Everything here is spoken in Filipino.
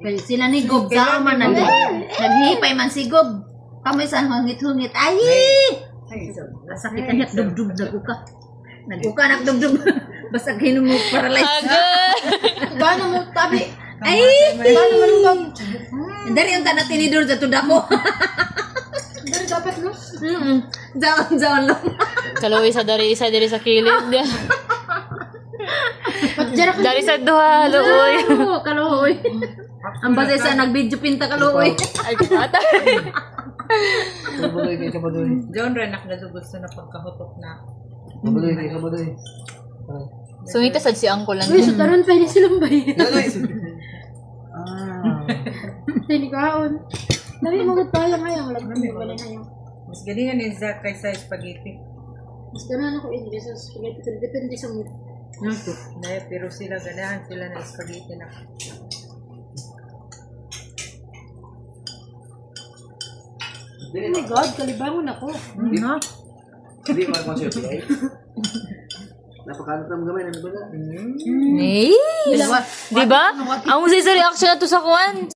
Well, sila ni Gob sa man naghihipay man si Gob. Kamay sa hungit-hungit. Ay! Sakit na niya, dug-dug nag-uka. Nag-uka, nag-dug-dug. Basta ginom mo paralyze. Gano'n mo tabi. Ay! Gano'n mo nung Dari yung tanat tinidor sa tuda ko. Dari dapat no? Jaon lang. Kalo isa dari sa kilid. Patjara ka. Dari sa duha, luoy. Kaluoy. Ang base sa nag-video pinta kaluoy. Ay, kata. Kabadoy kayo, kabadoy. John Renak na gusto na pagkahutok na. Kabadoy kayo, kabadoy. So, ito sad si Uncle lang. Uy, sa taron pwede silang bayan. Tinikaon. Dali mo tayo ngayon. Wala na yun. Mas galingan ni Zach kaysa spaghetti. Mas ganahan ako hindi sa spaghetti. Pero depende sa mood. Pero sila ganahan sila na spaghetti na. Oh my God, kalibangon ako. Hindi, mag-concert ay. Napakaanot ng gamay, ano ba na? Hey! Diba? Ang sa reaction na to sa kuwan.